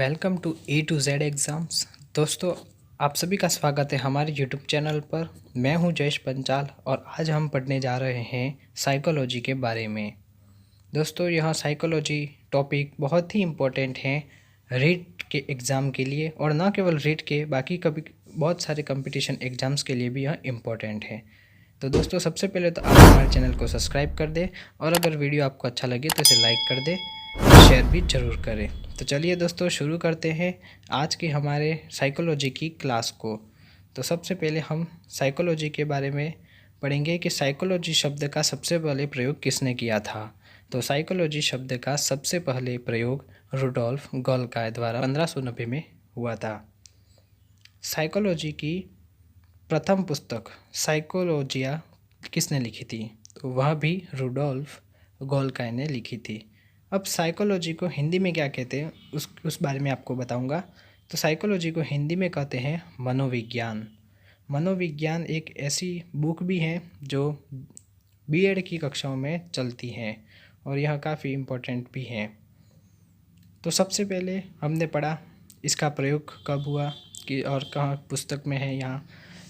Welcome to A to Z exams. दोस्तों, आप सभी का स्वागत है हमारे यूट्यूब चैनल पर। मैं हूं जयेश पंचाल और आज हम पढ़ने जा रहे हैं साइकोलॉजी के बारे में। दोस्तों, यह साइकोलॉजी टॉपिक बहुत ही इम्पोर्टेंट है रीट के एग्ज़ाम के लिए, और ना केवल रीट के, बाकी कभी बहुत सारे कंपटीशन एग्ज़ाम्स के लिए भी यह इम्पोर्टेंट है। तो दोस्तों, सबसे पहले तो आप हमारे चैनल को सब्सक्राइब कर दें, और अगर वीडियो आपको अच्छा लगे तो इसे लाइक कर दें, शेयर भी ज़रूर करें। तो चलिए दोस्तों, शुरू करते हैं आज की हमारे साइकोलॉजी की क्लास को। तो सबसे पहले हम साइकोलॉजी के बारे में पढ़ेंगे कि साइकोलॉजी शब्द का सबसे पहले प्रयोग किसने किया था। तो साइकोलॉजी शब्द का सबसे पहले प्रयोग रुडोल्फ गोल्काय द्वारा 1590 में हुआ था। साइकोलॉजी की प्रथम पुस्तक साइकोलॉजिया किसने लिखी थी? तो वह भी रुडोल्फ गोल्काय ने लिखी थी। अब साइकोलॉजी को हिंदी में क्या कहते हैं उस बारे में आपको बताऊंगा। तो साइकोलॉजी को हिंदी में कहते हैं मनोविज्ञान। मनोविज्ञान एक ऐसी बुक भी है जो बीएड की कक्षाओं में चलती है, और यह काफ़ी इम्पोर्टेंट भी है। तो सबसे पहले हमने पढ़ा इसका प्रयोग कब हुआ कि और कहाँ पुस्तक में है यहाँ।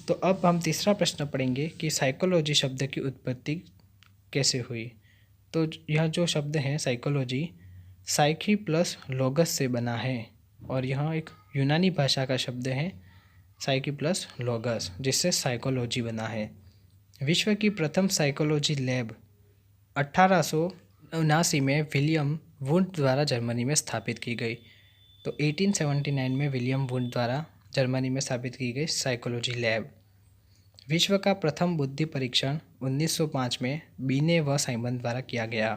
तो अब हम तीसरा प्रश्न पढ़ेंगे कि साइकोलॉजी शब्द की उत्पत्ति कैसे हुई। तो यह जो शब्द है साइकोलॉजी, साइकी प्लस लोगस से बना है, और यह एक यूनानी भाषा का शब्द है साइकी प्लस लोगस, जिससे साइकोलॉजी बना है। विश्व की प्रथम साइकोलॉजी लैब 1879 में विलियम वुंड द्वारा जर्मनी में स्थापित की गई। तो 1879 में विलियम वुंड द्वारा जर्मनी में स्थापित की गई साइकोलॉजी लैब। विश्व का प्रथम बुद्धि परीक्षण 1905 में बीने व साइमन द्वारा किया गया।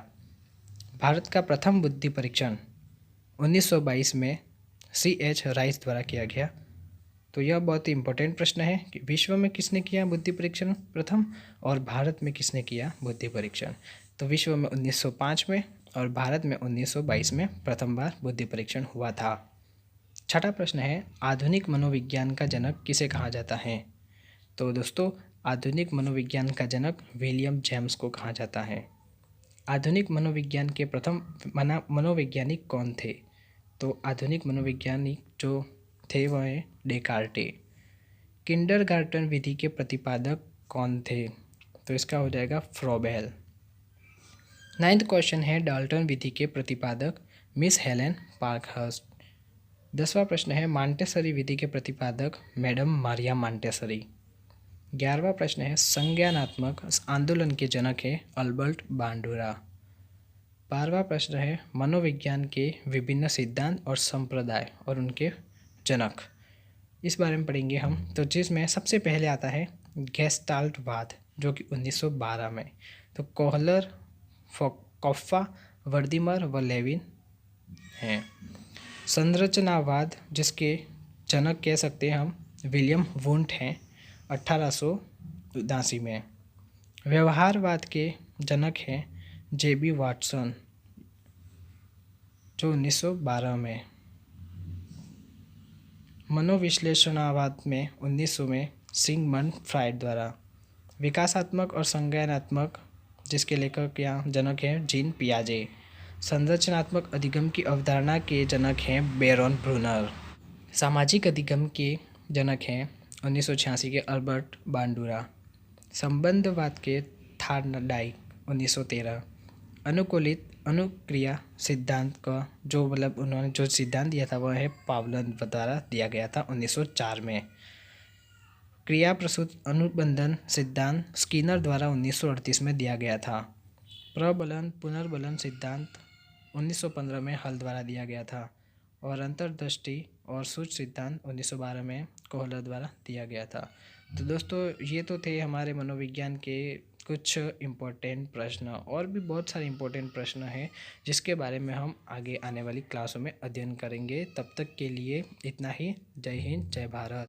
भारत का प्रथम बुद्धि परीक्षण 1922 में C.H. राइस द्वारा किया गया। तो यह बहुत ही इम्पोर्टेंट प्रश्न है कि विश्व में किसने किया बुद्धि परीक्षण प्रथम, और भारत में किसने किया बुद्धि परीक्षण। तो विश्व में 1905 में और भारत में 1922 में प्रथम बार बुद्धि परीक्षण हुआ था। छठा प्रश्न है, आधुनिक मनोविज्ञान का जनक किसे कहा जाता है? तो दोस्तों, आधुनिक मनोविज्ञान का जनक विलियम जेम्स को कहा जाता है। आधुनिक मनोविज्ञान के प्रथम मनोवैज्ञानिक कौन थे? तो आधुनिक मनोवैज्ञानिक जो थे वह है डेकार्टे। किंडरगार्टन विधि के प्रतिपादक कौन थे? तो इसका हो जाएगा फ्रोबेल। 9th क्वेश्चन है, डाल्टन विधि के प्रतिपादक मिस हेलेन पार्कहर्स्ट। 10वां प्रश्न है, मॉन्टेसरी विधि के प्रतिपादक मैडम मारिया मॉन्टेसरी। 11वां प्रश्न है, संज्ञानात्मक आंदोलन के जनक है अल्बर्ट बांडुरा। 12वां प्रश्न है, मनोविज्ञान के विभिन्न सिद्धांत और संप्रदाय और उनके जनक, इस बारे में पढ़ेंगे हम। तो जिसमें सबसे पहले आता है गेस्टाल्टवाद, जो कि 1912 में। तो कोहलर, कॉफ्फा, वर्दीमर व लेविन हैं। संरचनावाद, जिसके जनक कह सकते हैं हम विलियम वुंट हैं, 1879 में। व्यवहारवाद के जनक हैं J.B. वाटसन, जो 1912 में। मनोविश्लेषणवाद में 1900 में सिगमंड फ्राइड द्वारा। विकासात्मक और संज्ञानात्मक, जिसके लेखक या जनक हैं जीन पियाजे। संरचनात्मक अधिगम की अवधारणा के जनक हैं बेरोन ब्रूनर। सामाजिक अधिगम के जनक हैं 1986 के अल्बर्ट बांडुरा। संबंधवाद के थार्नडाइक 1913। अनुकूलित अनुक्रिया सिद्धांत का उन्होंने जो सिद्धांत दिया था वह है पावलन द्वारा दिया गया था 1904 में। क्रिया प्रसूत अनुबंधन सिद्धांत स्किनर द्वारा 1938 में दिया गया था। प्रबलन पुनर्बलन सिद्धांत 1915 में हल द्वारा दिया गया था, और अंतर्दृष्टि और सूच सिद्धांत 1912 में कोहलर द्वारा दिया गया था। तो दोस्तों, ये तो थे हमारे मनोविज्ञान के कुछ इम्पोर्टेंट प्रश्न, और भी बहुत सारे इम्पोर्टेंट प्रश्न हैं जिसके बारे में हम आगे आने वाली क्लासों में अध्ययन करेंगे। तब तक के लिए इतना ही। जय हिंद, जय भारत।